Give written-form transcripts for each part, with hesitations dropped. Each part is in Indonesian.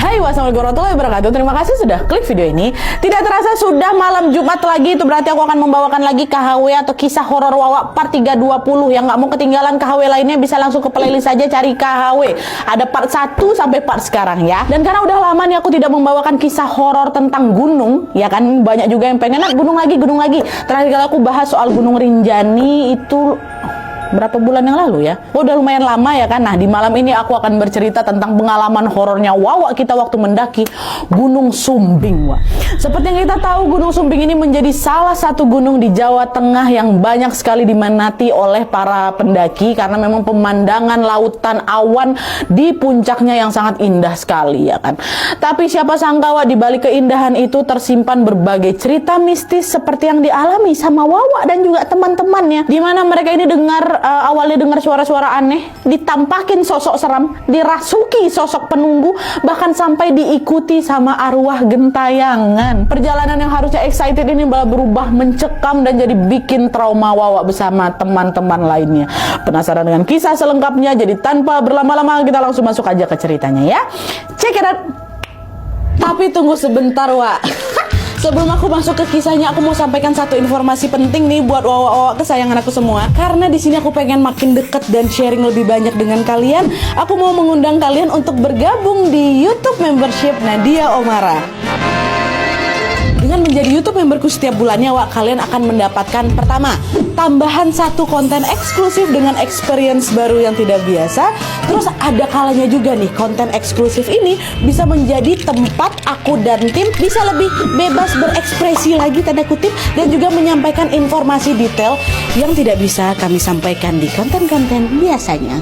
Hai, wassalamualaikum warahmatullahi wabarakatuh. Terima kasih sudah klik video ini. Tidak terasa sudah malam Jumat lagi. Itu berarti aku akan membawakan lagi KHW atau kisah horor Wawa part 320. Yang nggak mau ketinggalan KHW lainnya bisa langsung ke playlist saja, cari KHW. Ada part 1 sampai part sekarang ya. Dan karena udah lama nih aku tidak membawakan kisah horor tentang gunung, ya kan banyak juga yang pengen gunung lagi. Terakhir kali aku bahas soal Gunung Rinjani itu berapa bulan yang lalu ya? Udah lumayan lama ya kan? Nah, di malam ini aku akan bercerita tentang pengalaman horornya Wawa kita waktu mendaki Gunung Sumbing, Wak. Seperti yang kita tahu, Gunung Sumbing ini menjadi salah satu gunung di Jawa Tengah yang banyak sekali diminati oleh para pendaki karena memang pemandangan lautan awan di puncaknya yang sangat indah sekali ya kan. Tapi siapa sangka, Wak, di balik keindahan itu tersimpan berbagai cerita mistis seperti yang dialami sama Wawa dan juga teman-temannya, di mana mereka ini awalnya dengar suara-suara aneh, ditampakin sosok seram, dirasuki sosok penunggu, bahkan sampai diikuti sama arwah gentayangan. Perjalanan yang harusnya excited ini malah berubah mencekam dan jadi bikin trauma Wawa bersama teman-teman lainnya. Penasaran dengan kisah selengkapnya? Jadi tanpa berlama-lama kita langsung masuk aja ke ceritanya ya. Check it out. Tapi tunggu sebentar, Wak. Sebelum aku masuk ke kisahnya, aku mau sampaikan satu informasi penting nih buat Wawa kesayangan aku semua. Karena di sini aku pengen makin deket dan sharing lebih banyak dengan kalian. Aku mau mengundang kalian untuk bergabung di YouTube membership Nadia Omara. Dengan menjadi YouTube memberku setiap bulannya, Wak, kalian akan mendapatkan pertama, tambahan satu konten eksklusif dengan experience baru yang tidak biasa. Terus ada kalanya juga nih, konten eksklusif ini bisa menjadi tempat aku dan tim bisa lebih bebas berekspresi lagi, tanda kutip, dan juga menyampaikan informasi detail yang tidak bisa kami sampaikan di konten-konten biasanya.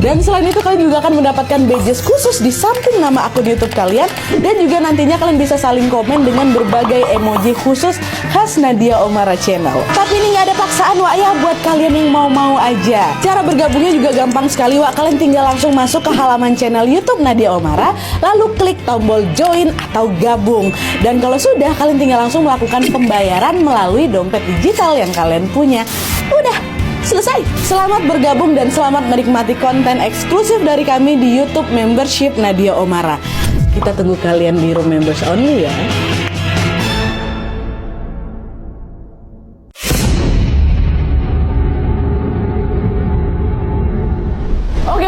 Dan selain itu kalian juga akan mendapatkan badges khusus di samping nama akun YouTube kalian, dan juga nantinya kalian bisa saling komen dengan berbagai emoji khusus khas Nadia Omara Channel. Tapi ini nggak ada paksaan, Wak, ya, buat kalian yang mau-mau aja. Cara bergabungnya juga gampang sekali, Wak. Kalian tinggal langsung masuk ke halaman channel YouTube Nadia Omara, lalu klik tombol join atau gabung. Dan kalau sudah, kalian tinggal langsung melakukan pembayaran melalui dompet digital yang kalian punya. Udah selesai. Selamat bergabung dan selamat menikmati konten eksklusif dari kami di YouTube membership Nadia Omara. Kita tunggu kalian di room members only ya.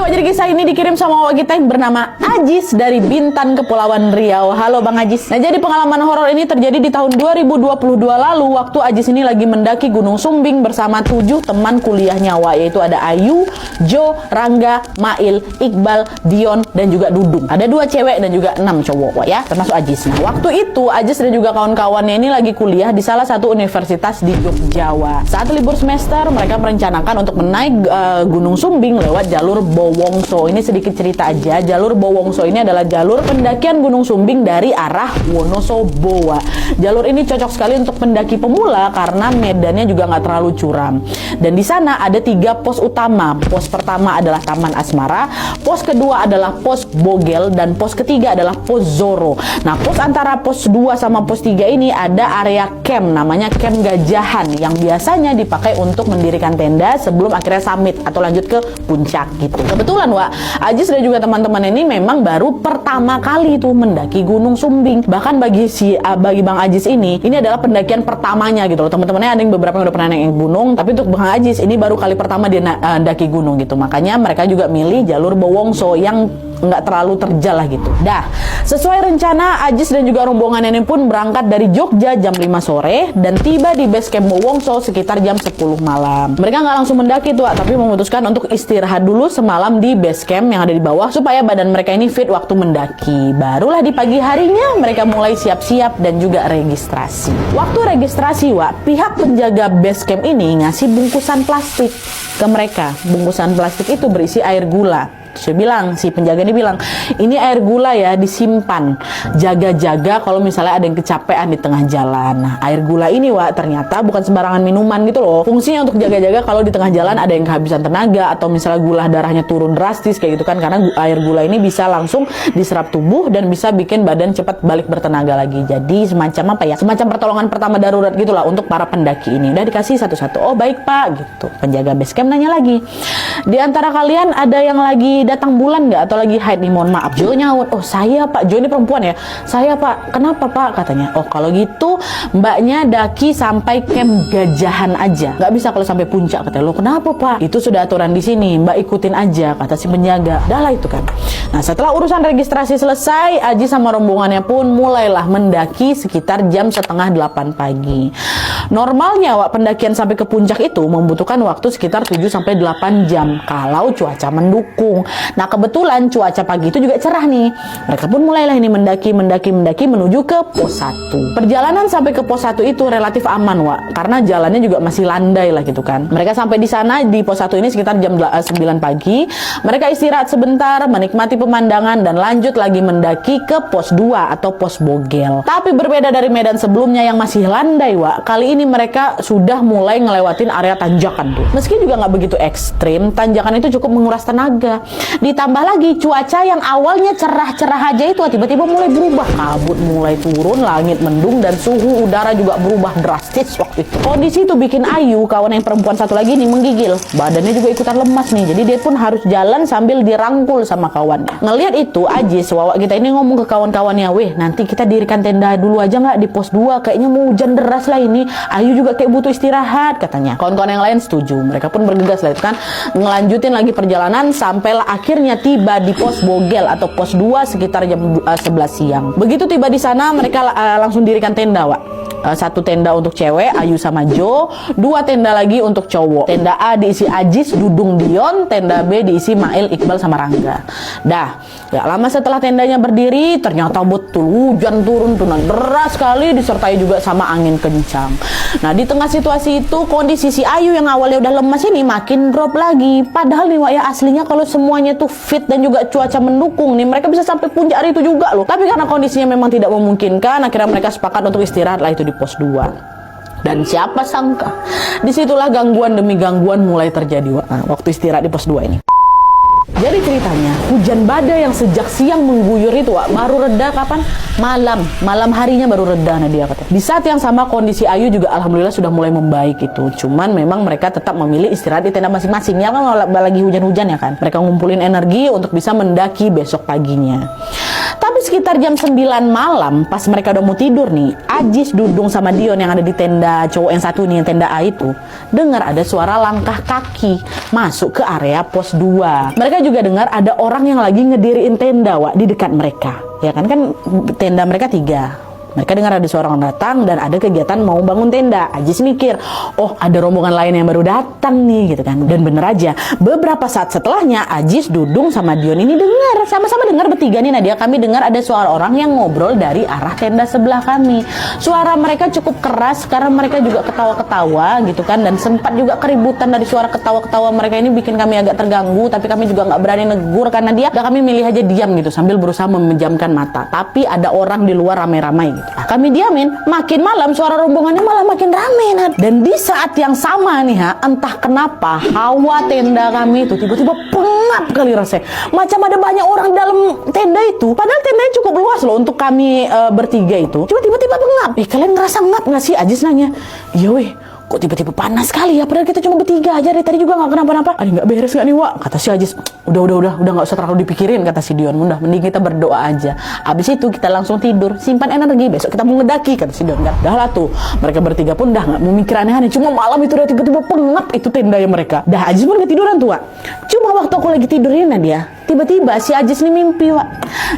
Jadi kisah ini dikirim sama Wawa kita yang bernama Ajis dari Bintan, Kepulauan Riau. Halo Bang Ajis. Nah, jadi pengalaman horor ini terjadi di tahun 2022 lalu waktu Ajis ini lagi mendaki Gunung Sumbing bersama 7 teman kuliahnya, Wak, yaitu ada Ayu, Jo, Rangga, Mail, Iqbal, Dion, dan juga Dudung. Ada 2 cewek dan juga 6 cowok, Wak, ya, termasuk Ajis. Nah, waktu itu Ajis dan juga kawan-kawannya ini lagi kuliah di salah satu universitas di Jogja. Saat libur semester, mereka merencanakan untuk menaik Gunung Sumbing lewat jalur Bowongso. Ini sedikit cerita aja. Jalur Bowongso ini adalah jalur pendakian Gunung Sumbing dari arah Wonosobo. Jalur ini cocok sekali untuk pendaki pemula karena medannya juga nggak terlalu curam. Dan di sana ada 3 pos utama. Pos pertama adalah Taman Asmara, pos kedua adalah pos Bogel, dan pos ketiga adalah pos Zoro. Nah, pos antara pos 2 sama pos 3 ini ada area camp, namanya Camp Gajahan, yang biasanya dipakai untuk mendirikan tenda sebelum akhirnya summit atau lanjut ke puncak gitu. Kebetulan, Wak, Ajis dan juga teman-teman ini memang baru pertama kali tuh mendaki Gunung Sumbing. Bahkan bagi Bang Ajis ini adalah pendakian pertamanya gitu loh. Teman-temannya ada yang beberapa yang udah pernah naik gunung, tapi untuk Bang Ajis ini baru kali pertama dia mendaki gunung gitu. Makanya mereka juga milih jalur Bowongso yang nggak terlalu terjal lah gitu. Dah, sesuai rencana, Ajis dan juga rombongan ini pun berangkat dari Jogja jam 5 sore dan tiba di base camp Bowongso sekitar jam 10 malam. Mereka nggak langsung mendaki tuh, tapi memutuskan untuk istirahat dulu semalam di base camp yang ada di bawah supaya badan mereka ini fit waktu mendaki. Barulah di pagi harinya mereka mulai siap-siap dan juga registrasi. Waktu registrasi, Wak, pihak penjaga base camp ini ngasih bungkusan plastik ke mereka. Bungkusan plastik itu berisi air gula. Saya bilang, si penjaga ini bilang, ini air gula ya, disimpan, jaga-jaga kalau misalnya ada yang kecapean di tengah jalan. Nah, air gula ini, Wak, ternyata bukan sembarangan minuman gitu loh. Fungsinya untuk jaga-jaga kalau di tengah jalan ada yang kehabisan tenaga atau misalnya gula darahnya turun drastis kayak gitu kan, karena air gula ini bisa langsung diserap tubuh dan bisa bikin badan cepat balik bertenaga lagi. Jadi semacam apa ya, semacam pertolongan pertama darurat gitulah untuk para pendaki ini. Udah dikasih satu-satu. Oh baik Pak, gitu. Penjaga base camp nanya lagi, di antara kalian ada yang lagi datang bulan nggak atau lagi haid nih, mohon maaf. Jo nyaut, oh saya Pak, Jo ini perempuan ya, saya Pak. Kenapa Pak? Katanya, oh kalau gitu mbaknya daki sampai camp Gajahan aja, nggak bisa kalau sampai puncak. Katanya, lo kenapa Pak? Itu sudah aturan di sini, mbak ikutin aja, kata si penjaga. Dah lah itu kan. Nah setelah urusan registrasi selesai, Aji sama rombongannya pun mulailah mendaki sekitar jam setengah 8 pagi. Normalnya pendakian sampai ke puncak itu membutuhkan waktu sekitar 7-8 jam kalau cuaca mendukung. Nah kebetulan cuaca pagi itu juga cerah nih. Mereka pun mulailah ini mendaki menuju ke pos 1. Perjalanan sampai ke pos 1 itu relatif aman karena jalannya juga masih landai lah gitu kan. Mereka sampai di sana di pos 1 ini sekitar jam 9 pagi. Mereka istirahat sebentar, menikmati pemandangan dan lanjut lagi mendaki ke pos 2 atau pos Bogel. Tapi berbeda dari medan sebelumnya yang masih landai kali ini mereka sudah mulai ngelewatin area tanjakan tuh. Meski juga nggak begitu ekstrim, tanjakan itu cukup menguras tenaga. Ditambah lagi cuaca yang awalnya cerah-cerah aja itu tiba-tiba mulai berubah. Kabut mulai turun, langit mendung, dan suhu udara juga berubah drastis waktu itu. Kondisi itu bikin Ayu, kawan yang perempuan satu lagi nih, menggigil. Badannya juga ikutan lemas nih, jadi dia pun harus jalan sambil dirangkul sama kawannya. Ngelihat itu, Ajis, Wawa kita ini ngomong ke kawan-kawannya, weh nanti kita dirikan tenda dulu aja nggak di pos 2, kayaknya mau hujan deras lah ini. Ayu juga kayak butuh istirahat katanya. Kawan-kawan yang lain setuju. Mereka pun bergegas lah itu kan, ngelanjutin lagi perjalanan sampailah akhirnya tiba di pos Bogel atau pos 2 sekitar jam 11 siang. Begitu tiba di sana mereka langsung dirikan tenda, satu tenda untuk cewek, Ayu sama Jo, 2 tenda lagi untuk cowok. Tenda A diisi Ajis, Dudung, Dion, tenda B diisi Mail, Iqbal sama Rangga. Dah, gak lama setelah tendanya berdiri, ternyata betul hujan turun deras sekali disertai juga sama angin kencang. Nah, di tengah situasi itu kondisi si Ayu yang awalnya udah lemas ini makin drop lagi. Padahal nih aslinya kalau semuanya tuh fit dan juga cuaca mendukung nih, mereka bisa sampai puncak hari itu juga loh. Tapi karena kondisinya memang tidak memungkinkan, akhirnya mereka sepakat untuk istirahat lah itu di pos 2. Dan siapa sangka disitulah gangguan demi gangguan mulai terjadi waktu istirahat di pos 2 ini. Jadi ceritanya hujan badai yang sejak siang mengguyur itu baru reda kapan? Malam harinya baru reda Nadia katanya. Di saat yang sama kondisi Ayu juga alhamdulillah sudah mulai membaik itu. Cuman memang mereka tetap memilih istirahat di tenda masing-masing ya kan, lagi hujan-hujan ya kan. Mereka ngumpulin energi untuk bisa mendaki besok paginya. Tapi sekitar jam 9 malam pas mereka udah mau tidur nih, Ajis, Dudung sama Dion yang ada di tenda cowok yang satu nih, yang tenda A itu, dengar ada suara langkah kaki masuk ke area pos 2. Mereka juga dengar ada orang yang lagi ngediriin tenda di dekat mereka. Ya kan tenda mereka 3. Mereka dengar ada seorang datang dan ada kegiatan mau bangun tenda. Ajis mikir, oh ada rombongan lain yang baru datang nih gitu kan. Dan bener aja, beberapa saat setelahnya Ajis, Dudung sama Dion ini dengar, sama-sama dengar bertiga nih Nadia, kami dengar ada suara orang yang ngobrol dari arah tenda sebelah kami. Suara mereka cukup keras karena mereka juga ketawa-ketawa gitu kan, dan sempat juga keributan dari suara ketawa-ketawa mereka ini bikin kami agak terganggu, tapi kami juga nggak berani negur karena kami milih aja diam gitu sambil berusaha memejamkan mata. Tapi ada orang di luar ramai-ramai gitu. Kami diamin, makin malam suara rombongannya malah makin rame. Dan di saat yang sama nih entah kenapa hawa tenda kami itu tiba-tiba pengap kali rasanya. Macam ada banyak orang dalam tenda itu. Padahal tendanya cukup luas loh untuk kami bertiga itu. Cuma tiba-tiba pengap. Kalian ngerasa ngap nggak sih? Ajis nanya. Iya weh, kok tiba-tiba panas sekali ya, padahal kita cuma bertiga aja dari tadi juga nggak kenapa-napa. Nggak beres nggak nih kata si Ajis. Udah nggak usah terlalu dipikirin, kata si Dion. Udah mending kita berdoa aja, abis itu kita langsung tidur, simpan energi, besok kita mau ngedaki, kata si Dion kan. Dah lah tuh, mereka bertiga pun dah nggak mau mikir aneh-aneh. Cuma malam itu udah tiba-tiba pengap itu tendanya mereka. Dah Ajis pun ketiduran tuh Cuma waktu aku lagi tidurin dia, tiba-tiba si Ajis nih mimpi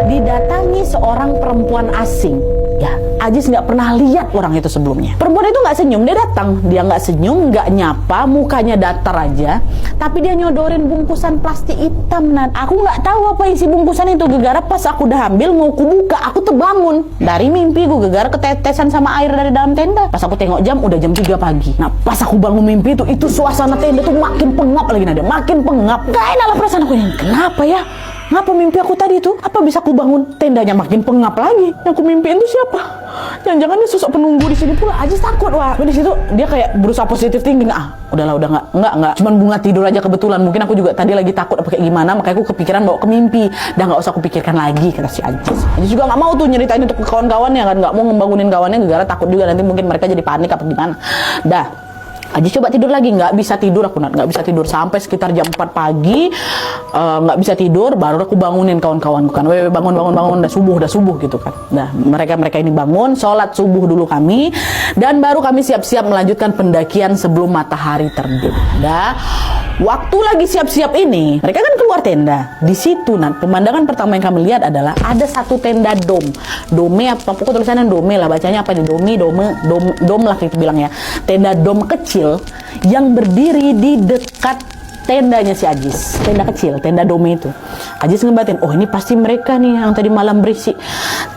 didatangi seorang perempuan asing. Ya, Ajis nggak pernah lihat orang itu sebelumnya. Perempuan itu nggak senyum, dia datang. Dia nggak senyum, nggak nyapa, mukanya datar aja. Tapi dia nyodorin bungkusan plastik hitam. Dan aku nggak tahu apa isi bungkusan itu. Gegara pas aku udah ambil, mau kubuka, aku terbangun. Dari mimpi gue gegara ketetesan sama air dari dalam tenda. Pas aku tengok jam, udah jam 3 pagi. Nah, pas aku bangun mimpi itu suasana tenda tuh makin pengap lagi Nadia. Makin pengap. Gak enak lah perasaan aku ini. Kenapa ya? Ngapa mimpi aku tadi itu? Apa bisa aku bangun tendanya makin pengap lagi? Yang aku mimpiin itu siapa? Jangan-jangan dia sosok penunggu di sini pula. Ajis takut di situ dia kayak berusaha positif thinking. Udah nggak. Cuman bunga tidur aja kebetulan. Mungkin aku juga tadi lagi takut apa kayak gimana, makanya aku kepikiran bawa ke mimpi. Dah nggak usah aku pikirkan lagi, kata si Ajis. Ajis juga nggak mau tuh nyeritain untuk ke kawan-kawannya kan, nggak mau ngebangunin kawannya gara-gara takut juga nanti mungkin mereka jadi panik apa gimana. Dah. Aji coba tidur lagi, nggak bisa tidur aku, nggak bisa tidur sampai sekitar jam 4 pagi, nggak bisa tidur. Baru aku bangunin kawan-kawanku kan, bangun, udah subuh gitu kan. Nah mereka ini bangun, sholat subuh dulu kami, dan baru kami siap-siap melanjutkan pendakian sebelum matahari terbit. Dah waktu lagi siap-siap ini, mereka kan keluar tenda. Di situ, pemandangan pertama yang kami lihat adalah ada satu tenda dome apa pokoknya tulisannya dome lah, bacanya apa nih, dom lah kita bilang ya, tenda dom kecil yang berdiri di dekat tendanya si Ajis, tenda kecil, tenda dome itu. Ajis ngebatin, oh ini pasti mereka nih yang tadi malam berisik.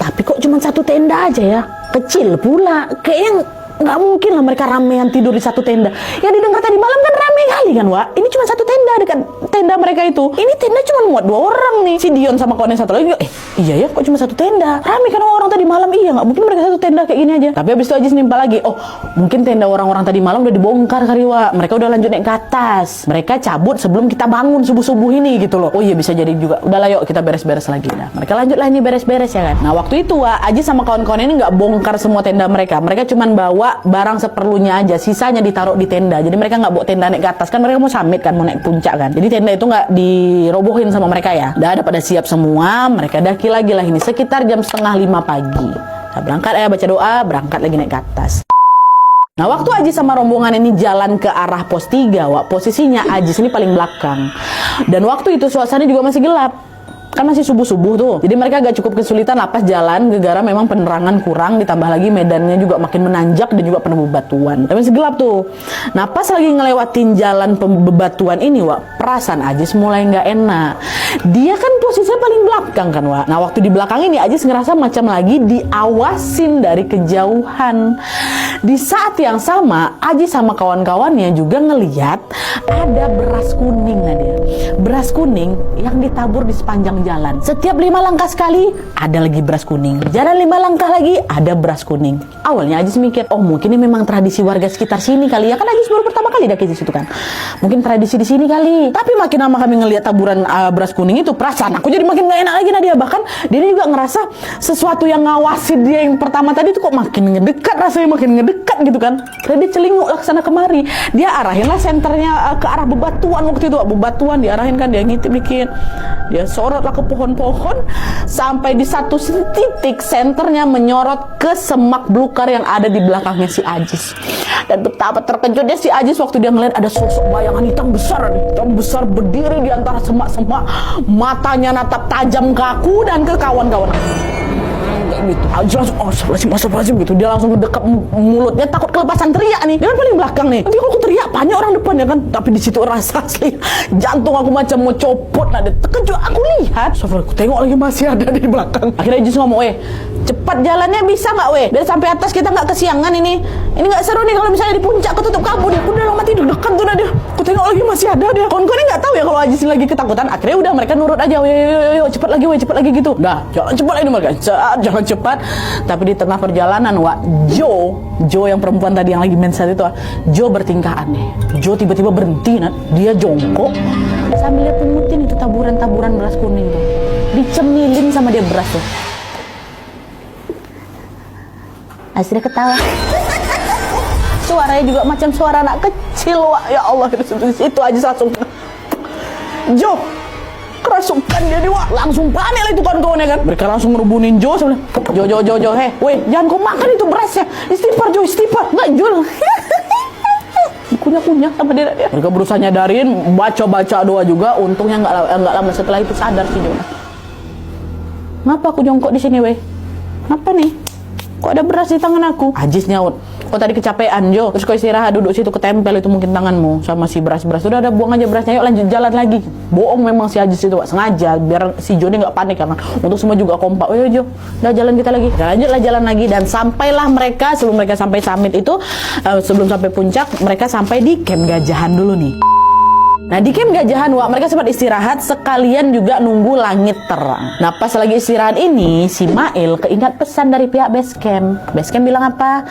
Tapi kok cuma satu tenda aja ya, kecil pula, kayaknya nggak mungkin lah mereka ramean tidur di satu tenda. Yang didengar tadi malam kan rame kali kan, Wak. Ini cuma satu tenda dekat tenda mereka itu. Ini tenda cuma muat 2 orang nih. Si Dion sama kawan yang satu lagi, iya ya, kok cuma satu tenda? Rame kan orang tadi malam, iya nggak mungkin mereka satu tenda kayak gini aja. Tapi habis itu aja nimpa lagi, oh mungkin tenda orang-orang tadi malam udah dibongkar kali, Wak. Mereka udah lanjut naik ke atas. Mereka cabut sebelum kita bangun subuh-subuh ini gitu loh. Oh iya bisa jadi juga. Udah lah yuk kita beres-beres lagi. Nah mereka lanjut lah ini beres-beres ya kan. Nah waktu itu, Wak, Aji sama kawan-kawan ini nggak bongkar semua tenda mereka. Mereka cuman bawa barang seperlunya aja, sisanya ditaruh di tenda. Jadi mereka nggak bawa tenda naik ke atas, kan mereka mau summit kan, mau naik puncak kan. Jadi tenda itu nggak dirobohin sama mereka ya. Udah ada pada siap semua, mereka daki lagi lah ini sekitar jam 4:30 pagi. Nah, berangkat baca doa, berangkat lagi naik ke atas. Nah waktu Ajis sama rombongan ini jalan ke arah pos 3, Wak, posisinya Ajis ini paling belakang. Dan waktu itu suasana juga masih gelap. Kan masih subuh-subuh tuh. Jadi mereka agak cukup kesulitan lapas jalan gara-gara memang penerangan kurang, ditambah lagi medannya juga makin menanjak dan juga penuh bebatuan. Tapi masih gelap tuh. Nah pas lagi ngelewatin jalan bebatuan ini, Wak, perasaan Ajis mulai nggak enak. Dia kan posisinya paling belakang kan, Wak. Nah waktu di belakang ini Ajis ngerasa macam lagi diawasin dari kejauhan. Di saat yang sama, Ajis sama kawan-kawannya juga ngeliat ada beras kuning, Nadia. Beras kuning yang ditabur di sepanjang jalan. Setiap 5 langkah sekali ada lagi beras kuning. Jalan 5 langkah lagi ada beras kuning. Awalnya Ajis mikir, oh mungkin ini memang tradisi warga sekitar sini kali ya. Kan Ajis baru pertama kali daki di situ kan. Mungkin tradisi di sini kali. Tapi makin lama kami ngelihat taburan beras kuning itu, perasaan aku jadi makin gak enak lagi, Nadia. Bahkan dia juga ngerasa sesuatu yang ngawasi dia yang pertama tadi itu kok makin ngedekat, rasanya makin ngedekat gitu kan. Dan dia celinguk lah kesana kemari. Dia arahin lah senternya ke arah bebatuan waktu itu. Bebatuan diarahin kan, dia ngintip dikit. Dia sorot lah ke pohon-pohon sampai di satu titik senternya menyorot ke semak belukar yang ada di belakangnya si Ajis. Dan betapa terkejutnya si Ajis waktu dia ngeliat ada sosok bayangan hitam besar berdiri di antara semak-semak, matanya natap tajam ke aku dan ke kawan-kawan gitu. Ajis langsung astagfirullahaladzim gitu. Dia langsung mendekat mulutnya, takut kelepasan teriak nih. Dia kan paling belakang nih. Nanti kalau aku teriak banyak orang depan ya kan. Tapi di situ rasa asli jantung aku macam mau copot. Nah, terkejut aku lihat. Aku tengok lagi masih ada di belakang. Akhirnya Ajis ngomong, cepat jalannya bisa nggak dan sampai atas kita nggak kesiangan ini. Ini nggak seru nih kalau misalnya di puncak ketutup kabut. Udah lama tidur dekat tuh dia. Aku tengok lagi masih ada dia. Kawan-kawan nggak tahu ya kalau Ajis lagi ketakutan. Akhirnya udah mereka nurut aja. Yo, cepat lagi gitu. Dah, jangan cepat lagi mereka. Jangan cepat. Tapi di tengah perjalanan, Wak, Jo yang perempuan tadi yang lagi menset itu, Jo bertingkah aneh. Jo tiba-tiba berhenti, dia jongkok sambil dia pungutin itu taburan-taburan beras kuning tuh. Dicemilin sama dia beras tuh. Akhirnya ketawa. Suaranya juga macam suara anak kecil, Wak. Ya Allah, itu aja langsung Jo kerasukan dia nih, Wak. Langsung panik lah itu kawan-kawannya kan. Mereka langsung ngerubunin Jo. Jo, jangan kau makan itu berasnya. Istighfar Jo, istighfar. Nggak jual. Kunyah-kunyah sama dia. Mereka berusaha nyadarin, baca doa juga. Untungnya nggak lama setelah itu sadar sih Jo. Ngapa aku jongkok di sini, Ngapa nih? Kok ada beras di tangan aku? Ajis nyaut, kok tadi kecapean Jo, terus kau istirahat duduk situ, ketempel itu mungkin tanganmu sama si beras. Udah buang aja berasnya, yuk lanjut jalan lagi. Bohong memang si Ajis itu, Wak, sengaja biar si Jo ini nggak panik karena untuk semua juga kompak. Oh Jo, udah jalan kita lagi. Lanjutlah jalan lagi dan sampailah mereka, sebelum mereka sampai summit itu, sebelum sampai puncak, mereka sampai di camp Gajahan dulu nih. Nah di camp Gajahan, Wak, mereka sempat istirahat sekalian juga nunggu langit terang. Nah pas lagi istirahat ini, si Mail keingat pesan dari pihak base camp. Base camp bilang apa?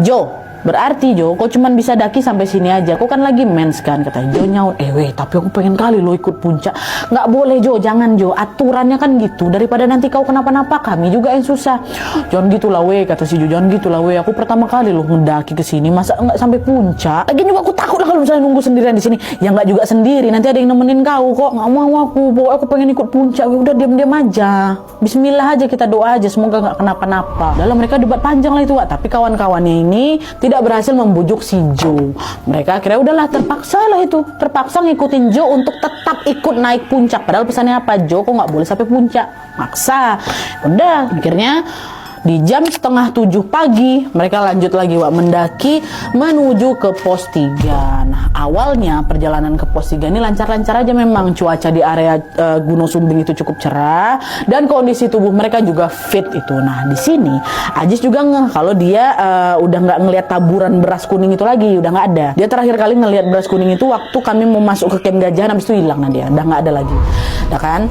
Jo, berarti Jo, kau cuman bisa daki sampai sini aja, kau kan lagi mens kan, kata Jo nyaut. Tapi aku pengen kali lo ikut puncak. Nggak boleh Jo, jangan Jo, aturannya kan gitu, daripada nanti kau kenapa-napa kami juga yang susah. Jangan gitulah weh, kata si Jo, jangan gitulah weh, aku pertama kali lo ngedaki ke sini, masa nggak sampai puncak. Lagian juga aku takut lah kalau misalnya nunggu sendirian di sini. Ya nggak juga sendiri, nanti ada yang nemenin kau kok. Nggak mau aku, pokoknya aku pengen ikut puncak. Udah diam-diam aja, Bismillah aja, kita doa aja semoga nggak kenapa-napa. Dalam mereka debat panjang lah itu Wak. Tapi kawan-kawannya ini tidak berhasil membujuk si Jo. Mereka akhirnya udahlah terpaksa ngikutin Jo untuk tetap ikut naik puncak. Padahal pesannya apa, Jo kok nggak boleh sampai puncak, maksa. Udah akhirnya di jam 6:30 pagi mereka lanjut lagi Wak, mendaki menuju ke pos 3. Nah, awalnya perjalanan ke pos 3 ini lancar-lancar aja, memang cuaca di area Gunung Sumbing itu cukup cerah dan kondisi tubuh mereka juga fit itu. Nah, di sini Ajis juga ngeh kalau dia udah nggak ngelihat taburan beras kuning itu lagi, udah nggak ada. Dia terakhir kali ngelihat beras kuning itu waktu kami mau masuk ke camp Gajahan, habis itu hilang. Nah, dia udah nggak ada lagi. Udah kan?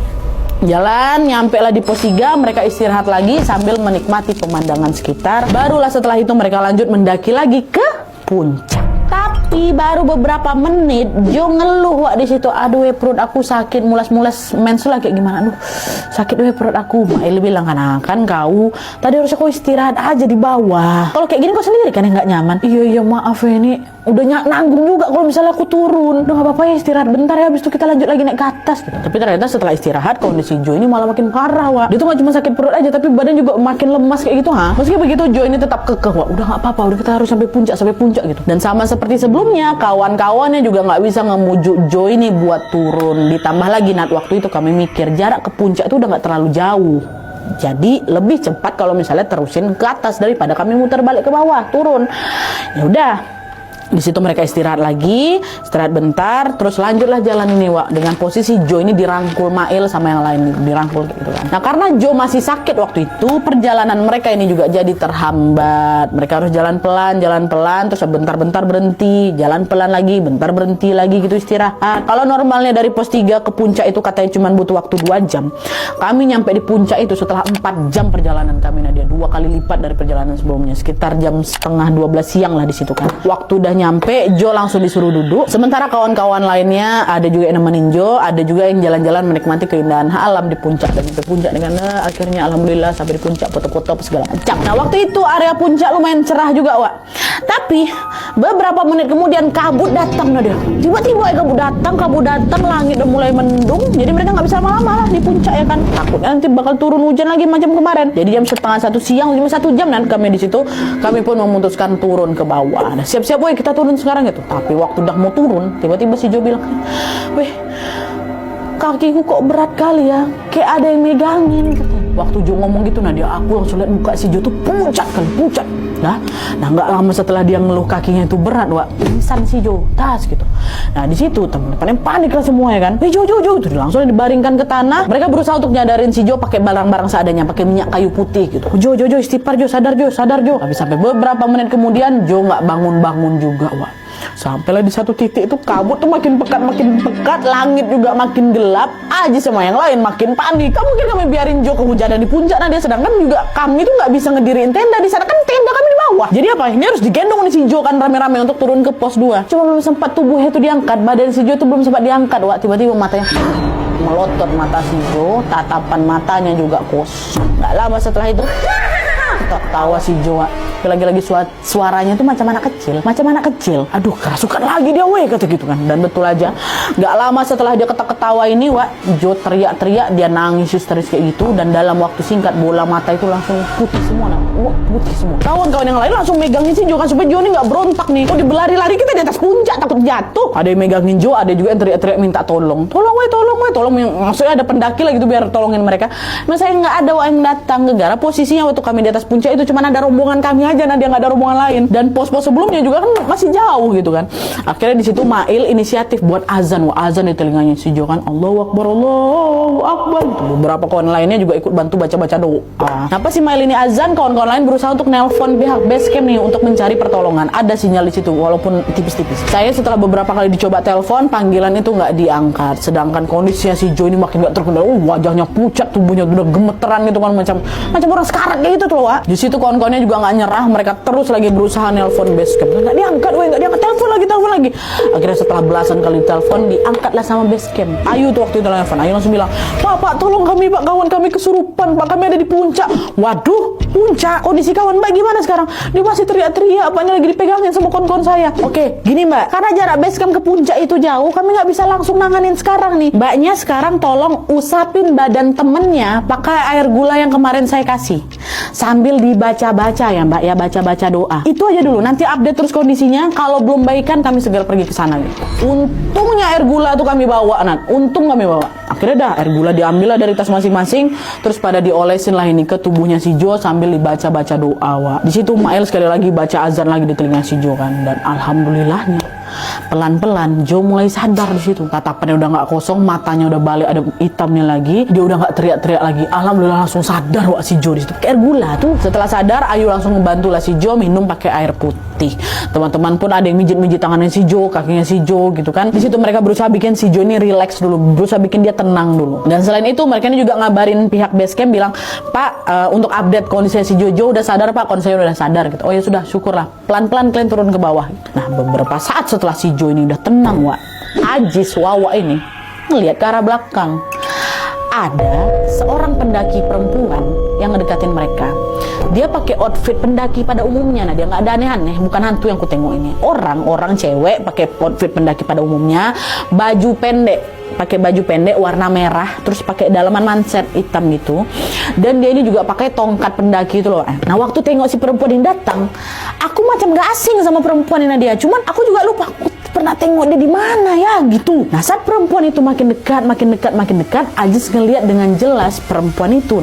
Jalan, nyampe lah di pos 3, mereka istirahat lagi sambil menikmati pemandangan sekitar. Barulah setelah itu mereka lanjut mendaki lagi ke puncak. Tapi baru beberapa menit Jo ngeluh Wak di situ. Aduh perut aku sakit, mulas-mulas mens lah kayak gimana. Aduh sakit perut aku. Mail bilang kan kau tadi harusnya kau istirahat aja di bawah. Kalau kayak gini kau sendiri kan yang nggak nyaman. Iya maaf ini udah nanggung juga kalau misalnya aku turun. Udah nggak apa-apa ya, istirahat bentar ya, habis itu kita lanjut lagi naik ke atas gitu. Tapi ternyata setelah istirahat kondisi Jo ini malah makin parah Wak. Dia tuh nggak cuma sakit perut aja tapi badan juga makin lemas kayak gitu Meski begitu Jo ini tetap kekeh Wak. Udah nggak apa-apa, udah kita harus sampai puncak gitu. Dan sama seperti sebelumnya, kawan-kawannya juga nggak bisa ngemujuk Jo ini buat turun. Ditambah lagi waktu itu kami mikir jarak ke puncak itu udah nggak terlalu jauh. Jadi lebih cepat kalau misalnya terusin ke atas daripada kami muter balik ke bawah, turun. Ya udah. Di situ mereka istirahat bentar, terus lanjutlah jalan ini Wak, dengan posisi Jo ini dirangkul Mail sama yang lain, dirangkul gitu kan. Nah karena Jo masih sakit waktu itu, perjalanan mereka ini juga jadi terhambat. Mereka harus jalan pelan, terus bentar-bentar berhenti, jalan pelan lagi, bentar berhenti lagi gitu istirahat. Kalau normalnya dari pos 3 ke puncak itu katanya cuma butuh waktu 2 jam. Kami nyampe di puncak itu setelah 4 jam perjalanan kami. Nah dia 2 kali lipat dari perjalanan sebelumnya, sekitar jam 11:30 siang lah di situ kan. Waktu udah nyampe, Jo langsung disuruh duduk. Sementara kawan-kawan lainnya ada juga yang nemenin Jo, ada juga yang jalan-jalan menikmati keindahan alam di puncak. Dan di puncak dengan akhirnya alhamdulillah sampai di puncak, foto-foto segala macam. Nah waktu itu area puncak lumayan cerah juga Wak. Tapi beberapa menit kemudian kabut datang dia. Tiba-tiba kabut datang, langit udah mulai mendung. Jadi mereka nggak bisa lama-lama lah di puncak ya kan. Takutnya nanti bakal turun hujan lagi macam kemarin. Jadi jam 12:30 siang, 1 jam dan kami di situ, kami pun memutuskan turun ke bawah. Nah siap-siap woi, kita turun sekarang gitu. Tapi waktu udah mau turun, tiba-tiba si Jo bilang, weh kakiku kok berat kali ya, kayak ada yang megangin katanya. Waktu Jo ngomong gitu, aku langsung lihat muka si Jo tuh pucat. Nah nggak lama setelah dia ngeluh kakinya itu berat Wak, pingsan si Jo, gitu. Nah di situ teman-teman panik lah semua ya kan. Jo itu langsung dibaringkan ke tanah. Mereka berusaha untuk nyadarin si Jo pakai barang-barang seadanya, pakai minyak kayu putih gitu. Jo istighfar Jo, sadar Jo. Tapi sampai beberapa menit kemudian Jo nggak bangun juga Wak. Sampailah di satu titik itu kabut tuh makin pekat, langit juga makin gelap aja, sama yang lain makin panik. Mungkin kami biarin Jo kehujanan di puncak dia, sedangkan juga kami tuh nggak bisa ngediriin tenda di sana kan, tenda kami di bawah. Jadi apa? Ini harus digendong nih si Jo kan rame-rame untuk turun ke pos 2. Cuma belum sempat tubuhnya itu diangkat, badan si Jo itu belum sempat diangkat Wak. Tiba-tiba matanya melotot mata si Jo, tatapan matanya juga kosong. Nggak lama setelah itu tawa si Jo Wak. Lagi-lagi suaranya tuh macam anak kecil. Aduh kerasukan lagi dia weh, kata gitu kan. Dan betul aja, nggak lama setelah dia ketawa ini Wak, Jo teriak-teriak, dia nangis histeris kayak gitu. Dan dalam waktu singkat bola mata itu langsung putih semua. Kawan-kawan yang lain langsung megangin si Jo kan, supaya Jo ini nggak berontak nih. Kok berlari-lari kita di atas puncak takut jatuh. Ada yang megangin Jo, ada juga yang teriak-teriak minta tolong. Tolong. Maksudnya ada pendaki lah gitu biar tolongin mereka. Nah saya nggak ada Wak yang datang. Gara posisinya waktu kami di atas puncak itu cuma ada rombongan kami aja, dia nggak ada rombongan lain. Dan pos-pos sebelumnya juga kan masih jauh gitu kan. Akhirnya di situ Mail inisiatif buat azan azan di telinganya si Jo kan, Allahu Akbar, Allahu Akbar. Beberapa kawan lainnya juga ikut bantu baca-baca doa. Kenapa si Mail ini azan, kawan-kawan lain berusaha untuk nelpon pihak base camp nih untuk mencari pertolongan. Ada sinyal di situ walaupun tipis-tipis. Saya setelah beberapa kali dicoba telepon, panggilan itu nggak diangkat. Sedangkan kondisinya si Jo ini makin nggak terkendali. Wajahnya pucat, tubuhnya udah gemeteran gitu kan, macam orang sekarat kayak gitu tuh loh. Di situ kawan-kawannya juga nggak nyerah, mereka terus lagi berusaha nelpon base camp. Nggak diangkat, nggak diangkat, telepon lagi. Akhirnya setelah belasan kali telepon, diangkatlah sama base camp. Ayu tuh waktu itu telepon. Ayu langsung bilang, Pak, tolong kami Pak, kawan kami kesurupan Pak, kami ada di puncak. Waduh, puncak, kondisi kawan Mbak gimana sekarang? Dia masih teriak-teriak, Pak, ini lagi dipegangin sama kawan-kawan saya. Oke, gini Mbak, karena jarak base camp ke puncak itu jauh, kami nggak bisa langsung nanganin sekarang nih. Mbaknya sekarang tolong usapin badan temennya pakai air gula yang kemarin saya kasih, sambil dibaca-baca ya Mbak ya, baca-baca doa. Itu aja dulu, nanti update terus kondisinya. Kalau belum baikan kami segera pergi ke sana gitu. Untungnya air gula tuh kami bawa, Nat. Untung kami bawa. Akhirnya dah air gula diambil lah dari tas masing-masing, terus pada diolesin lah ini ke tubuhnya si Jo sambil dibaca-baca doa. Wak. Di situ Mael sekali lagi baca azan lagi di telinga si Jo kan, dan alhamdulillahnya pelan-pelan Jo mulai sadar di situ. Tatapannya udah nggak kosong, matanya udah balik ada hitamnya lagi, dia udah nggak teriak-teriak lagi. Alhamdulillah langsung sadar Wak si Jo di situ. Pakai air gula tuh. Setelah sadar, Ayu langsung membantu lah si Jo minum pakai air putih. Teman-teman pun ada yang mijit-mijit tangannya si Jo, kakinya si Jo gitu kan. Di situ mereka berusaha bikin si Jo ini relax dulu, berusaha bikin dia tenang dulu. Dan selain itu mereka ini juga ngabarin pihak base camp bilang, Pak, untuk update kondisi si Jo udah sadar Pak, kondisi udah sadar gitu. Oh ya sudah, syukurlah. Pelan-pelan kalian turun ke bawah. Nah, beberapa saat setelah si Jo ini udah tenang, Wak, Ajis Wawa ini ngelihat ke arah belakang. Ada seorang pendaki perempuan yang ngedekatin mereka. Dia pakai outfit pendaki pada umumnya. Nah, dia nggak ada aneh-aneh, bukan hantu yang ku tengok ini. Orang cewek pakai outfit pendaki pada umumnya, baju pendek, pakai baju pendek warna merah, terus pakai dalaman manset hitam gitu. Dan dia ini juga pakai tongkat pendaki itu loh. Nah, waktu tengok si perempuan ini datang, aku macam nggak asing sama perempuan ini dia. Cuman aku juga lupa aku pernah tengok dia di mana ya gitu. Nah, saat perempuan itu makin dekat, Ajis ngeliat dengan jelas perempuan itu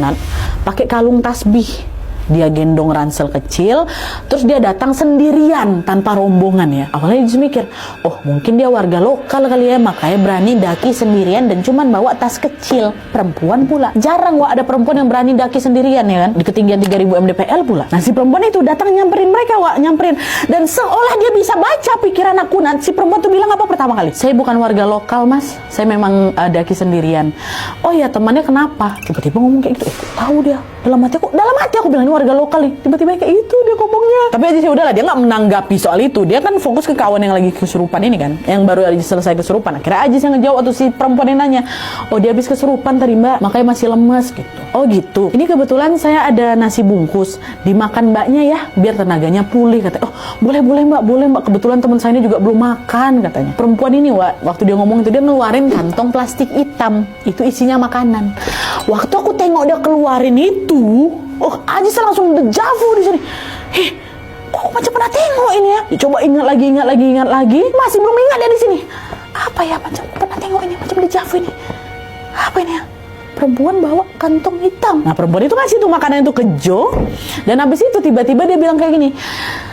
pakai kalung tasbih. Dia gendong ransel kecil, terus dia datang sendirian tanpa rombongan ya. Awalnya dia mikir, oh mungkin dia warga lokal kali ya, makanya berani daki sendirian dan cuman bawa tas kecil. Perempuan pula, jarang Wak ada perempuan yang berani daki sendirian ya kan, di ketinggian 3000 mdpl pula. Nah, si perempuan itu datang nyamperin mereka Wak, dan seolah dia bisa baca pikiran aku. Si perempuan tuh bilang apa pertama kali? Saya bukan warga lokal Mas, saya memang daki sendirian. Oh ya, temannya kenapa? Tiba-tiba ngomong kayak gitu. Tahu dia dalam hati aku bilang ini warga lokal nih, tiba-tiba kayak itu dia ngomongnya. Tapi aja sih udahlah, dia nggak menanggapi soal itu. Dia kan fokus ke kawan yang lagi kesurupan ini kan, yang baru aja selesai kesurupan. Akhirnya aja yang ngejawab atau si perempuan yang nanya, oh dia habis kesurupan tadi Mbak, makanya masih lemes gitu. Oh gitu, ini kebetulan saya ada nasi bungkus, dimakan Mbaknya ya biar tenaganya pulih katanya. Oh boleh Mbak, kebetulan teman saya ini juga belum makan katanya. Perempuan ini waktu dia ngomong itu, dia ngeluarin kantong plastik hitam, itu isinya makanan. Waktu aku tengok dia keluarin itu, oh Ajis langsung dejavu di sini. Kok aku macam pernah tengok ini ya? Coba ingat lagi, masih belum ingat dia di sini. Apa ya, macam pernah tengok ini, macam dejavu ini. Apa ini ya? Perempuan bawa kantong hitam. Nah, perempuan itu ngasih tuh makanan itu ke Jo, dan habis itu tiba-tiba dia bilang kayak gini,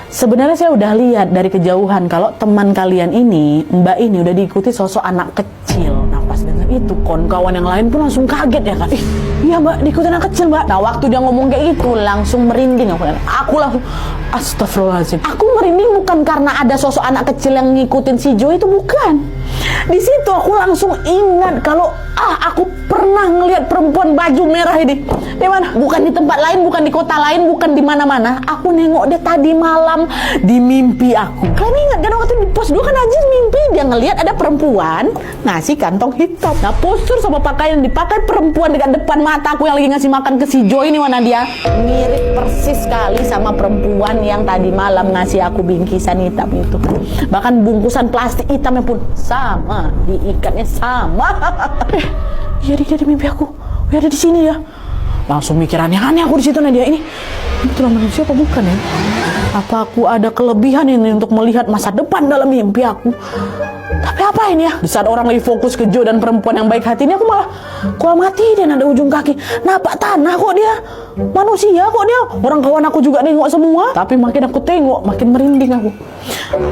sebenarnya saya udah lihat dari kejauhan kalau teman kalian ini, Mbak ini udah diikuti sosok anak kecil. Nah, pas dengar itu, kawan yang lain pun langsung kaget ya kan. Iya Mbak, diikuti anak kecil Mbak. Nah, waktu dia ngomong kayak gitu, langsung merinding aku langsung, astagfirullahaladzim. Aku merinding bukan karena ada sosok anak kecil yang ngikutin si Jo, itu bukan. Di situ aku langsung ingat kalau aku pernah ngelihat perempuan baju merah ini. Di mana? Bukan di tempat lain, bukan di kota lain, bukan di mana-mana. Aku nengok dia tadi malam di mimpi aku. Kalian ingat kan waktu di pos 2 kan Ajis mimpi dia ngelihat ada perempuan ngasih kantong hitam. Nah, postur sama pakaian yang dipakai perempuan dekat depan mata aku yang lagi ngasih makan ke si Jo ini, mana dia? Mirip persis sekali sama perempuan yang tadi malam ngasih aku bingkisan hitam itu. Bahkan bungkusan plastik hitamnya pun sama, diikatnya sama. Iya dia di mimpi aku. Oh, ada di sini ya. Langsung mikir aneh-aneh aku di situ. Nah, dia ini betulan manusia apa bukan ya? Apa aku ada kelebihan ini untuk melihat masa depan dalam mimpi aku? Tapi apa ini ya? Di saat orang lagi fokus ke Jo dan perempuan yang baik hati ini, aku malah kok mati dia ada ujung kaki. Napak tanah kok dia. Manusia kok dia. Orang kawan aku juga nengok semua. Tapi makin aku tengok, makin merinding aku.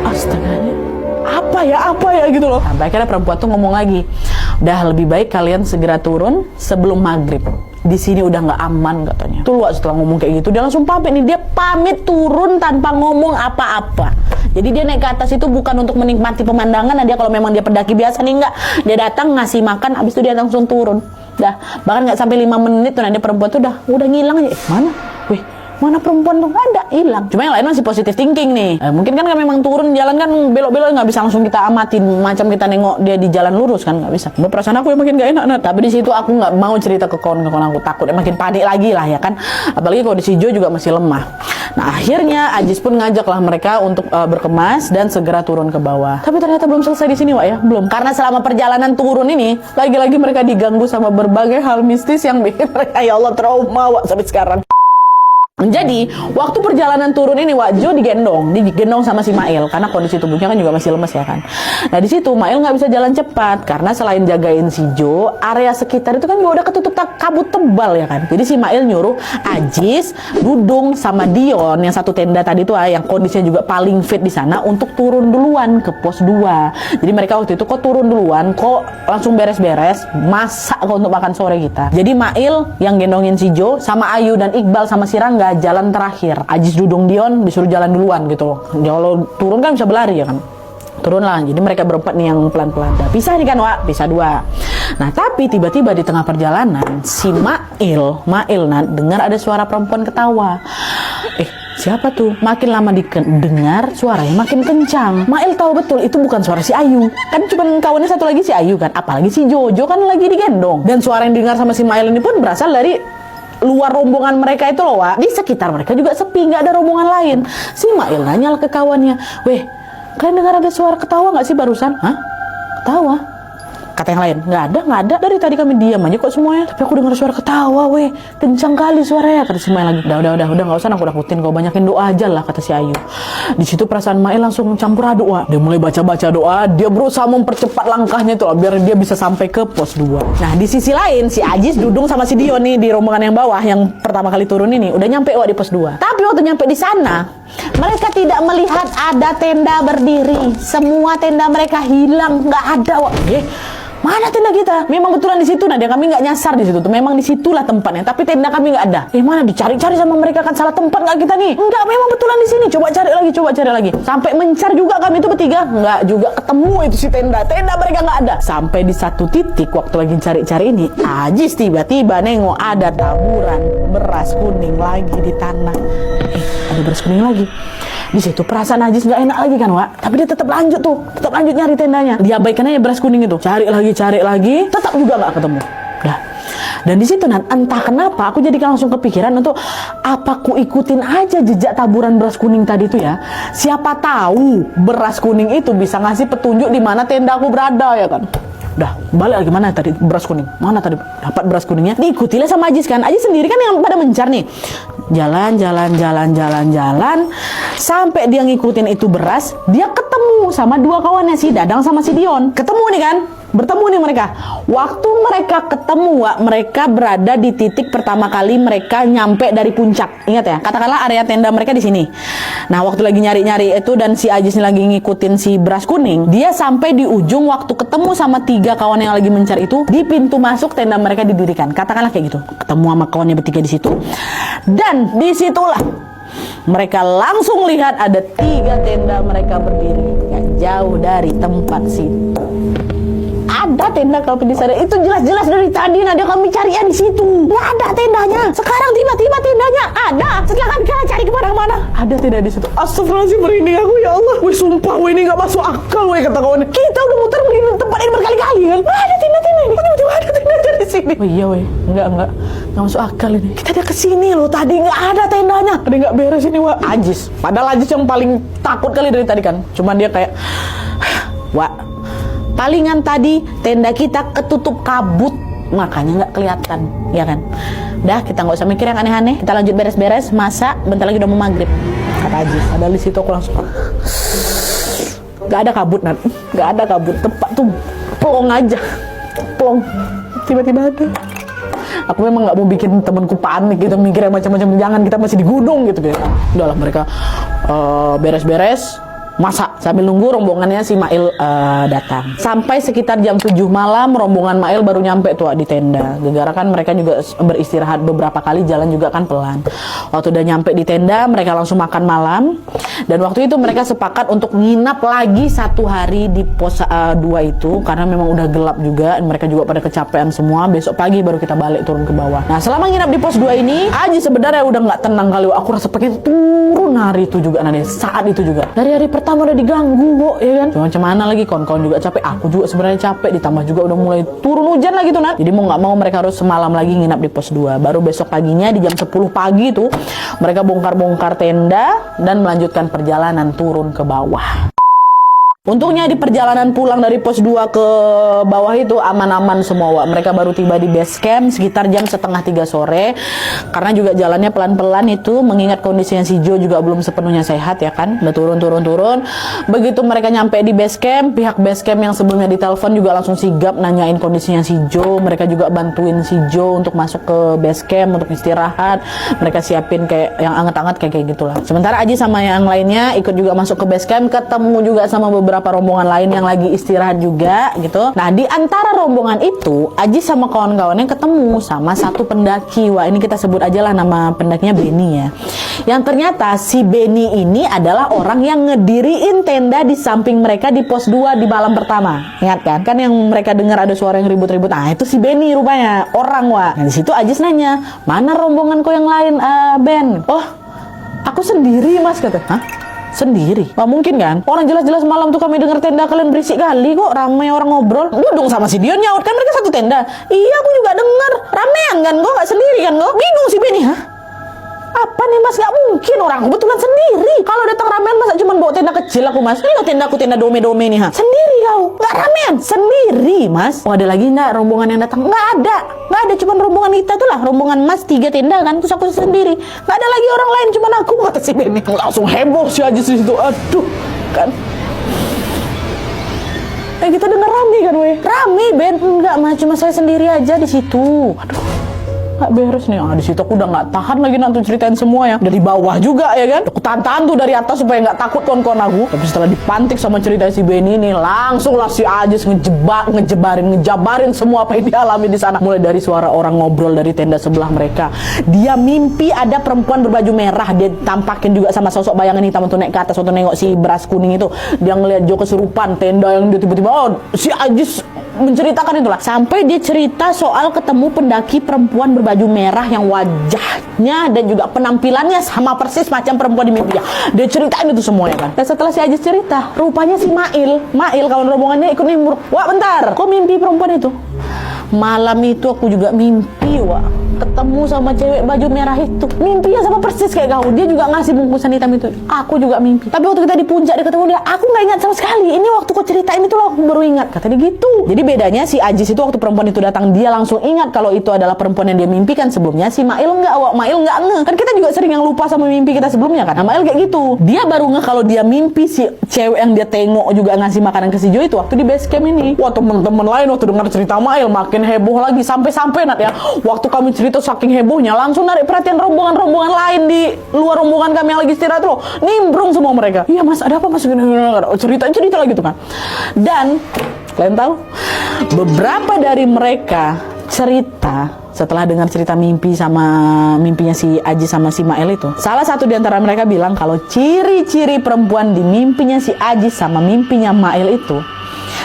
Astaganya. apa ya gitu loh. Sampai akhirnya perempuan tuh ngomong lagi, udah lebih baik kalian segera turun sebelum maghrib. Di sini udah nggak aman katanya. Tuh Wak, setelah ngomong kayak gitu dia langsung pamit nih. Dia pamit turun tanpa ngomong apa-apa. Jadi dia naik ke atas itu bukan untuk menikmati pemandangan. Nah, dia kalau memang dia pendaki biasa nih enggak. Dia datang ngasih makan, habis itu dia langsung turun. Dah, bahkan nggak sampai 5 menit tuh nanti perempuan tuh udah ngilang aja. Mana? Wih, mana perempuan tuh? Ada, hilang. Cuma yang lain masih positive thinking nih. Mungkin kan memang turun jalan kan belok-belok, nggak bisa langsung kita amatin macam kita nengok dia di jalan lurus kan, nggak bisa. Perasaan aku yang makin nggak enak. Tapi di situ aku nggak mau cerita ke kawan-kawan aku, takut makin panik lagi lah ya kan. Apalagi kondisi Jo juga masih lemah. Nah akhirnya Ajis pun ngajaklah mereka untuk berkemas dan segera turun ke bawah. Tapi ternyata belum selesai di sini Wak ya, belum. Karena selama perjalanan turun ini lagi-lagi mereka diganggu sama berbagai hal mistis yang bikin mereka ya Allah trauma Wak sampai sekarang. Jadi, waktu perjalanan turun ini, Wak, Jo digendong sama si Mail karena kondisi tubuhnya kan juga masih lemes ya kan. Nah, di situ Mail nggak bisa jalan cepat karena selain jagain si Jo, area sekitar itu kan juga udah ketutup kabut tebal ya kan. Jadi si Mail nyuruh Ajis, Dudung sama Dion yang satu tenda tadi tuh yang kondisinya juga paling fit di sana untuk turun duluan ke pos 2. Jadi mereka waktu itu kok turun duluan, kok langsung beres-beres, masak kok untuk makan sore kita. Jadi Mail yang gendongin si Jo sama Ayu dan Iqbal sama si Rangga jalan terakhir. Ajis, Dudung, Dion disuruh jalan duluan gitu loh. Kalau turun kan bisa berlari ya kan. Turun lah. Jadi mereka berempat nih yang pelan-pelan. Nah, pisah nih kan Wak, pisah 2. Nah tapi tiba-tiba di tengah perjalanan si Mail dengar ada suara perempuan ketawa. Siapa tuh? Makin lama dengar suaranya makin kencang. Mail tahu betul itu bukan suara si Ayu. Kan cuma kawannya satu lagi si Ayu kan. Apalagi si Jojo kan lagi digendong. Dan suara yang dengar sama si Mail ini pun berasal dari luar rombongan mereka itu loh Wak. Di sekitar mereka juga sepi, nggak ada rombongan lain. Si Mail nanya ke kawannya, weh kalian dengar ada suara ketawa nggak sih barusan? Hah? Ketawa? Kata yang lain, nggak ada. Dari tadi kami diam aja kok semuanya. Tapi aku dengar suara ketawa, weh. Kencang kali suaranya. Kata si Mail lagi. Udah, nggak usah nakut-nakutin. Kau banyakin doa aja lah, kata si Ayu. Di situ perasaan Mail langsung campur aduk, Wak. Dia mulai baca doa. Dia berusaha mempercepat langkahnya tuh, biar dia bisa sampai ke pos 2. Nah, di sisi lain, si Ajis, Dudung sama si Dion nih di rombongan yang bawah, yang pertama kali turun ini, udah nyampe Wak di pos 2. Tapi waktu nyampe di sana, mereka tidak melihat ada tenda berdiri. Semua tenda mereka hilang, nggak ada, Wak. Mana tenda kita? Memang betulan di situ. Nah, dia kami nggak nyasar di situ tuh. Memang di situlah tempatnya. Tapi tenda kami nggak ada. Mana dicari-cari sama mereka, kan salah tempat nggak kita nih? Enggak, memang betulan di sini. Coba cari lagi. Sampai mencar juga kami itu bertiga. Nggak juga ketemu itu si tenda. Tenda mereka nggak ada. Sampai di satu titik waktu lagi cari-cari ini, Ajis tiba-tiba nengok ada taburan beras kuning lagi di tanah. Ada beras kuning lagi. Di situ perasaan Ajis nggak enak lagi kan Wak. Tapi dia tetap lanjut nyari tendanya. Diabaikan aja beras kuning itu. Cari lagi, tetap juga nggak ketemu. Nah, dan di situ entah kenapa aku jadi langsung kepikiran untuk apa aku ikutin aja jejak taburan beras kuning tadi itu ya. Siapa tahu beras kuning itu bisa ngasih petunjuk di mana tenda aku berada ya kan. Udah, balik lagi, mana tadi beras kuning? Mana tadi dapat beras kuningnya? Diikutilah sama Ajis kan. Ajis sendiri kan yang pada mencar nih. Jalan. Sampai dia ngikutin itu beras, dia ketemu sama 2 kawannya, si Dadang sama si Dion. Ketemu nih kan? Bertemu nih mereka. Waktu mereka ketemu, Wak, mereka berada di titik pertama kali mereka nyampe dari puncak. Ingat ya, katakanlah area tenda mereka di sini. Nah, waktu lagi nyari-nyari itu dan si Ajis lagi ngikutin si beras kuning, dia sampai di ujung waktu ketemu sama 3 kawan yang lagi mencari itu, di pintu masuk tenda mereka didirikan. Katakanlah kayak gitu. Ketemu sama kawannya bertiga di situ. Dan disitulah mereka langsung lihat ada 3 tenda mereka berdiri gak jauh dari tempat situ. Ada tenda kalau di sana. Itu jelas-jelas dari tadi Nadia kami cari di situ. Nggak ada tendanya. Sekarang tiba-tiba tendanya ada. Setelah kami cari kemana-mana, ada tenda di situ. Astagfirullahaladzim, merinding aku ya Allah. Wih sumpah, ini nggak masuk akal. Kata kawan, kita udah muter di tempat ini berkali-kali kan. Ada tenda-tenda ini. Tiba-tiba ada tenda di sini. Oh iya nggak masuk akal ini. Kita ada kesini loh. Tadi nggak ada tendanya. Tadi nggak beres ini Wak. Ajis. Padahal Ajis yang paling takut kali dari tadi kan. Cuman dia kayak, Wak, palingan tadi tenda kita ketutup kabut, makanya nggak kelihatan, ya kan? Udah, kita nggak usah mikir yang aneh-aneh. Kita lanjut beres-beres, masak. Bentar lagi udah mau maghrib, kata Ajis. Ada di situ aku langsung, nggak ada kabut, nggak ada kabut. Tempat tuh plong aja, plong. Tiba-tiba ada. Aku memang nggak mau bikin temanku panik gitu, mikir yang macam-macam. Jangan, kita masih di gunung gitu. Udahlah, mereka beres-beres. masak sambil nunggu rombongannya si Mail datang. Sampai sekitar jam 7 malam rombongan Mail baru nyampe tuh di tenda. Gegara kan mereka juga beristirahat beberapa kali, jalan juga kan pelan. Waktu udah nyampe di tenda, mereka langsung makan malam. Dan waktu itu mereka sepakat untuk nginap lagi 1 hari di pos 2 itu, karena memang udah gelap juga. Mereka juga pada kecapean semua. Besok pagi baru kita balik turun ke bawah. Nah, selama nginap di pos 2 ini, Aji sebenarnya udah nggak tenang kali. Aku rasa pengen turun hari itu juga, saat itu juga. Dari hari pertama udah diganggu kok, ya kan? Cuma macam mana lagi, kawan-kawan juga capek. Aku juga sebenarnya capek. Ditambah juga udah mulai turun hujan lagi tuh, Nat. Jadi mau nggak mau mereka harus semalam lagi nginap di pos 2. Baru besok paginya di jam 10 pagi tuh, mereka bongkar-bongkar tenda dan melanjutkan perjalanan turun ke bawah. Untungnya di perjalanan pulang dari pos 2 ke bawah itu aman-aman semua, Wak. Mereka baru tiba di base camp sekitar jam 2:30 sore. Karena juga jalannya pelan-pelan itu, mengingat kondisinya si Jo juga belum sepenuhnya sehat ya kan. Udah turun. Begitu mereka nyampe di base camp, pihak base camp yang sebelumnya ditelepon juga langsung sigap nanyain kondisinya si Jo. Mereka juga bantuin si Jo untuk masuk ke base camp untuk istirahat. Mereka siapin kayak yang anget-anget kayak gitulah. Sementara Aji sama yang lainnya ikut juga masuk ke base camp, ketemu juga sama beberapa rombongan lain yang lagi istirahat juga gitu. Nah, di antara rombongan itu Aji sama kawan-kawannya ketemu sama satu pendaki. Wah, ini kita sebut aja lah nama pendakinya Benny ya. Yang ternyata si Benny ini adalah orang yang ngediriin tenda di samping mereka di pos 2 di malam pertama. Ingat kan? Kan yang mereka dengar ada suara yang ribut-ribut. Nah, itu si Benny rupanya orang, Wah. Nah, di situ Aji nanya, "Mana rombonganku yang lain, Ben?" "Oh, aku sendiri, Mas," kata. "Hah? Sendiri? Gak mungkin kan? Orang jelas-jelas malam tuh kami denger tenda kalian berisik kali kok, ramai orang ngobrol." Dudung sama si Dion nyaut, kan mereka satu tenda. "Iya, aku juga denger. Ramean kan kok, gak sendiri kan kok?" Bingung si Benny. "Hah? Apa nih, Mas? Gak mungkin, orang kebetulan sendiri. Kalau datang ramean masa cuma bawa tenda kecil aku, Mas? Ini loh tendaku, tenda dome-dome nih, ha? Sendiri kau? Gak ramean? Sendiri, Mas." "Oh, ada lagi nggak rombongan yang datang?" "Nggak ada, cuma rombongan kita tuh lah, rombongan Mas 3 tenda kan, terus aku sendiri. Nggak ada lagi orang lain, cuma aku," kata si Benny. Langsung heboh si Aji situ. Aduh, kan. Kita dengar rame kan, weh. "Rame, Ben." "Enggak, Mas, cuma saya sendiri aja di situ." Aduh, nggak beres nih. Di situ aku udah nggak tahan lagi nanti ceritain semua ya. Dari bawah juga ya kan. Aku tahan tuh dari atas supaya nggak takut kawan-kawan aku. Tapi setelah dipantik sama cerita si Benny ini, langsung lah si Ajis ngejabarin semua apa yang dialami di sana. Mulai dari suara orang ngobrol dari tenda sebelah mereka. Dia mimpi ada perempuan berbaju merah. Dia tampakin juga sama sosok bayangan hitam untuk naik ke atas. Waktu nengok si beras kuning itu, dia ngeliat Jo kesurupan. Tenda yang dia tiba-tiba, si Ajis menceritakan itulah. Sampai dia cerita soal ketemu pendaki perempuan berbaju merah yang wajahnya dan juga penampilannya sama persis macam perempuan di mimpi. Dia ceritain itu semuanya kan. Dan setelah si Ajis cerita, rupanya si Mail kawan rombongannya ikut nimbrung. "Wah, bentar, kok mimpi perempuan itu?" "Malam itu aku juga mimpi, Wah, ketemu sama cewek baju merah itu. Mimpinya sama persis kayak kau. Dia juga ngasih bungkusan hitam itu. Aku juga mimpi. Tapi waktu kita di puncak dia ketemu dia, aku nggak ingat sama sekali. Ini waktu kau ceritain itu loh, aku baru ingat," kata dia gitu. Jadi bedanya si Ajis itu waktu perempuan itu datang, dia langsung ingat kalau itu adalah perempuan yang dia mimpikan sebelumnya. Si Mail nggak, Wak. Mail nggak ngeh. Kan kita juga sering yang lupa sama mimpi kita sebelumnya kan. Nah, Mail kayak gitu. Dia baru ngeh kalau dia mimpi si cewek yang dia tengok juga ngasih makanan ke si Jo itu waktu di base camp ini. Wah, temen-temen lain waktu dengar cerita Mail makin heboh lagi. Sampai-sampai Nat ya, waktu kami cerita saking hebohnya langsung narik perhatian rombongan-rombongan lain di luar rombongan kami yang lagi istirahat loh. Nimbrung semua mereka. "Iya, Mas, ada apa, Mas?" Cerita lagi tuh kan. Dan kalian tahu, beberapa dari mereka cerita setelah dengar cerita mimpinya si Aji sama si Mael itu. Salah satu di antara mereka bilang kalau ciri-ciri perempuan di mimpinya si Aji sama mimpinya Mael itu,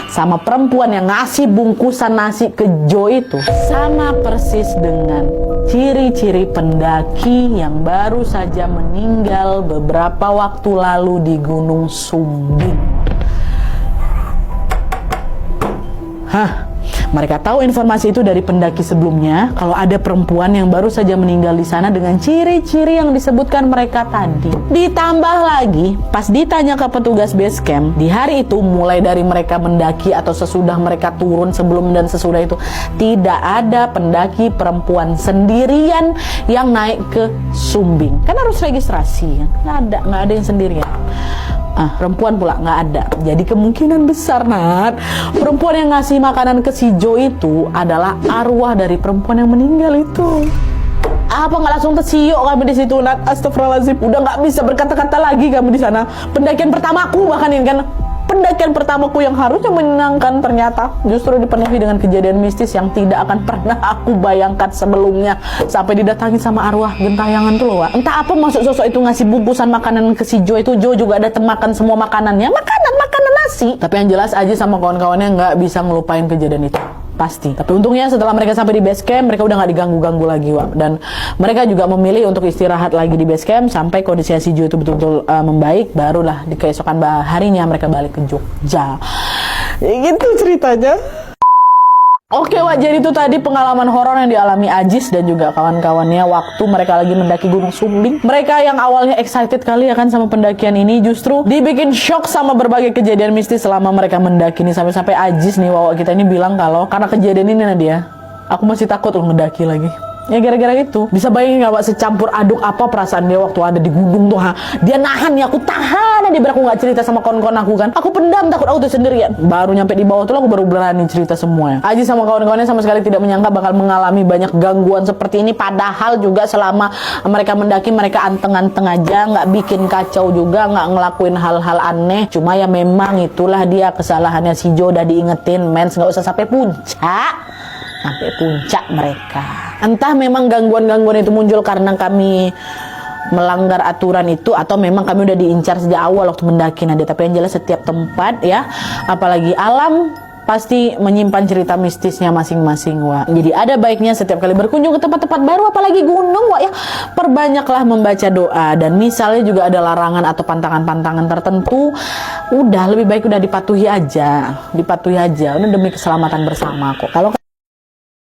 sama perempuan yang ngasih bungkusan nasi ke Jo itu, sama persis dengan ciri-ciri pendaki yang baru saja meninggal beberapa waktu lalu di Gunung Sumbing. Mereka tahu informasi itu dari pendaki sebelumnya, kalau ada perempuan yang baru saja meninggal di sana dengan ciri-ciri yang disebutkan mereka tadi. Ditambah lagi, pas ditanya ke petugas base camp, di hari itu mulai dari mereka mendaki atau sesudah mereka turun, sebelum dan sesudah itu, tidak ada pendaki perempuan sendirian yang naik ke Sumbing. Kan harus registrasi, kan? Nggak ada yang sendirian. Perempuan pula nggak ada. Jadi kemungkinan besar, Nat, perempuan yang ngasih makanan ke si Jo itu adalah arwah dari perempuan yang meninggal itu. Apa nggak langsung tersiok kami di situ, Nat? Astagfirullahaladzim, udah nggak bisa berkata-kata lagi kami di sana. Pendakian pertamaku bahkan ini kan. Pendakian pertamaku yang harusnya menyenangkan ternyata justru dipenuhi dengan kejadian mistis yang tidak akan pernah aku bayangkan sebelumnya. Sampai didatangi sama arwah gentayangan tuh loh, Wak. Entah apa maksud sosok itu ngasih bungkusan makanan ke si Jo itu. Jo juga ada makan semua makanannya. Makanan nasi. Tapi yang jelas Aji sama kawan-kawannya nggak bisa ngelupain kejadian itu. Pasti. Tapi untungnya setelah mereka sampai di base camp, mereka udah nggak diganggu-ganggu lagi, Wak. Dan mereka juga memilih untuk istirahat lagi di base camp sampai kondisi si Jo itu betul-betul membaik. Barulah di keesokan harinya mereka balik ke Jogja. Ya gitu ceritanya. Oke, Wak, jadi itu tadi pengalaman horor yang dialami Ajis dan juga kawan-kawannya waktu mereka lagi mendaki Gunung Sumbing. Mereka yang awalnya excited kali ya kan sama pendakian ini, justru dibikin shock sama berbagai kejadian mistis selama mereka mendaki ini. Sampai-sampai Ajis nih, Wawa kita ini bilang kalau karena kejadian ini Nadia, aku masih takut loh mendaki lagi. Ya gara-gara itu. Bisa bayangin gak, Wak, secampur aduk apa perasaan dia waktu ada di gunung tuh, ha? Dia nahan ya, aku tahan dia biar aku gak cerita sama kawan-kawan aku kan. Aku pendam, takut aku tuh sendirian. Baru nyampe di bawah tuh aku baru berani cerita semuanya. Aji sama kawan-kawannya sama sekali tidak menyangka bakal mengalami banyak gangguan seperti ini. Padahal juga selama mereka mendaki, mereka anteng-anteng aja, gak bikin kacau juga, gak ngelakuin hal-hal aneh. Cuma ya memang itulah dia kesalahannya si Jo, udah diingetin, mens gak usah sampai puncak. Sampai puncak mereka. Entah memang gangguan-gangguan itu muncul karena kami melanggar aturan itu atau memang kami udah diincar sejak awal waktu mendaki Nadia. Tapi yang jelas setiap tempat ya, apalagi alam, pasti menyimpan cerita mistisnya masing-masing, Wak. Jadi ada baiknya setiap kali berkunjung ke tempat-tempat baru, apalagi gunung, Wak, ya, perbanyaklah membaca doa. Dan misalnya juga ada larangan atau pantangan-pantangan tertentu, udah lebih baik udah dipatuhi aja, udah demi keselamatan bersama kok. Kalau